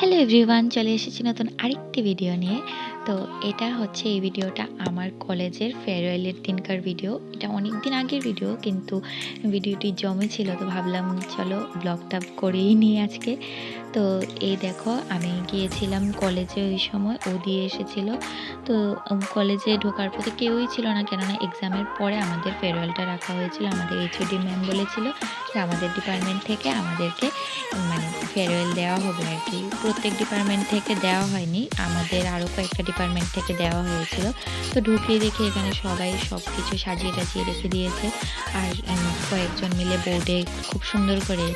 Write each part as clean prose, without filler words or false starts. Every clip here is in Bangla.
হ্যালো এভরিওয়ান, চলে এসেছি নতুন আরেকটি ভিডিও নিয়ে। তো এটা হচ্ছে এই ভিডিওটা আমার কলেজের ফেয়ারওয়েলের দিনকার ভিডিও। এটা অনেক দিন আগের ভিডিও, কিন্তু ভিডিওটি জমেছিল, তো ভাবলাম চলো ব্লগটা করেই নিই আজকে। তো এই দেখো, আমি গিয়েছিলাম কলেজে, ওই সময় ও দিয়ে এসেছিল। তো কলেজে ঢোকার পথে কেউই ছিল না, কেননা এক্সামের পরে আমাদের ফেয়ারওয়েলটা রাখা হয়েছিল। আমাদের এইচওডি ম্যাম বলেছিল যে আমাদের ডিপার্টমেন্ট থেকে আমাদেরকে মানে ফেয়ারওয়েল দেওয়া হবে আর কি। প্রত্যেক ডিপার্টমেন্ট থেকে দেওয়া হয়নি, আমাদের আরও কয়েকটা ডিপার্টমেন্ট থেকে দেওয়া হয়েছিল। তো ঢুকিয়ে দেখি এখানে সবাই সব কিছু সাজিয়ে টাজিয়ে রেখে দিয়েছে। আর কয়েকজন মিলে বোর্ডে খুব সুন্দর করে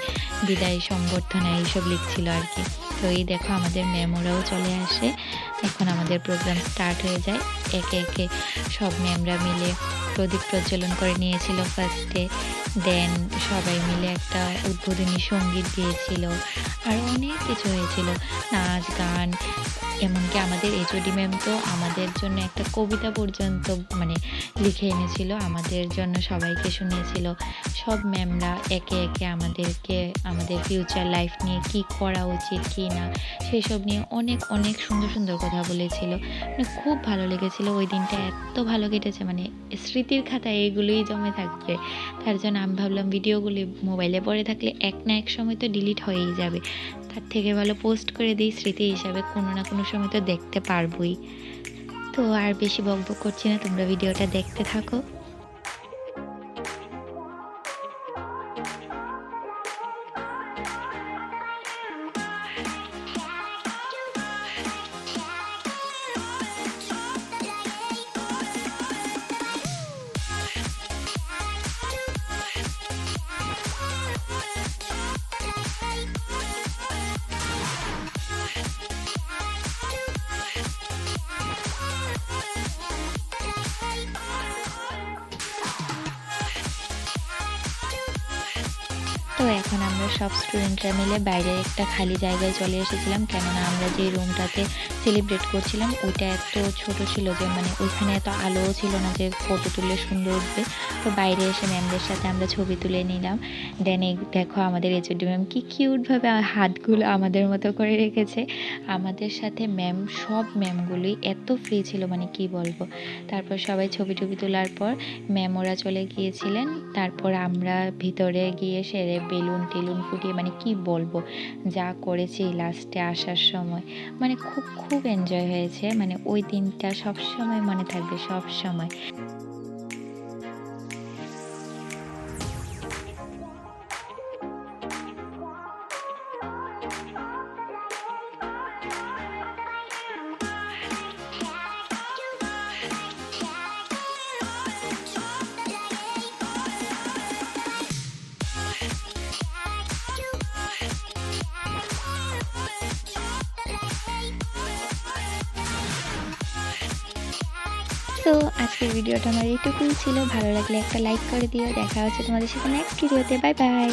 বিদায় সংবর্ধনা এইসব লিখছিল আর কি। তো এই দেখো, আমাদের ম্যামরাও চলে আসে। এখন আমাদের প্রোগ্রাম স্টার্ট হয়ে যায়। একে একে সব ম্যামরা মিলে প্রদীপ প্রজ্বলন করে নিয়েছিল ফার্স্টে। দেন সবাই মিলে একটা উদ্বোধনী সঙ্গীত দিয়েছিল, আর অনেক কিছু হয়েছিল, নাচ গান। এমনকি আমাদের এইচওডি ম্যাম তো আমাদের জন্য একটা কবিতা পর্যন্ত মানে লিখে এনেছিল, আমাদের জন্য সবাইকে শুনিয়েছিল। সব ম্যামরা একে একে আমাদেরকে আমাদের ফিউচার লাইফ নিয়ে কি করা উচিত কি না সেসব নিয়ে অনেক অনেক সুন্দর সুন্দর কথা বলেছিল। মানে খুব ভালো লেগেছিল ওই দিনটা, এত ভালো কেটেছে, মানে স্মৃতির খাতায় এগুলোই জমে থাকবে। তার জন্য আমি ভাবলাম ভিডিওগুলি মোবাইলে পড়ে থাকলে এক না এক সময় তো ডিলিট হয়েই যাবে, তার থেকে ভালো পোস্ট করে দিই, স্মৃতি হিসাবে কোনো না কোনো সময় তো দেখতে পারবই। তো আর বেশি বকবক করছি না, তোমরা ভিডিওটা দেখতে থাকো। তো এখন আমরা সব স্টুডেন্টরা মিলে বাইরে একটা খালি জায়গায় চলে এসেছিলাম, কেননা আমরা যে রুমটাতে সেলিব্রেট করছিলাম ওইটা এত ছোট ছিল যে মানে ওইখানে এত আলোও ছিল না যে ফটো তুললে সুন্দর উঠবে। তো বাইরে এসে ম্যামদের সাথে আমরা ছবি তুলে নিলাম। দেন এই দেখো, আমাদের এইচওডি ম্যাম কি কিউটভাবে হাতগুলো আমাদের মতো করে রেখেছে। আমাদের সাথে ম্যাম সব ম্যামগুলি এত ফ্রি ছিল, মানে কি বলবো। তারপর সবাই ছবি টবি তোলার পর ম্যাম ওরা চলে গিয়েছিলেন। তারপর আমরা ভিতরে গিয়ে সেরে বেলুন টেলুন ফুটিয়ে মানে কি বলবো যা করেছি লাস্টে আসার সময়, মানে খুব খুব এনজয় হয়েছে। মানে ওই দিনটা সব সময় মনে থাকবে, সব সময়। তো আজকের ভিডিওটা আমার এইটুকুই ছিল। ভালো লাগলে একটা লাইক করে দিও। দেখা হচ্ছে তোমাদের সাথে নেক্সট ভিডিওতে। Bye bye.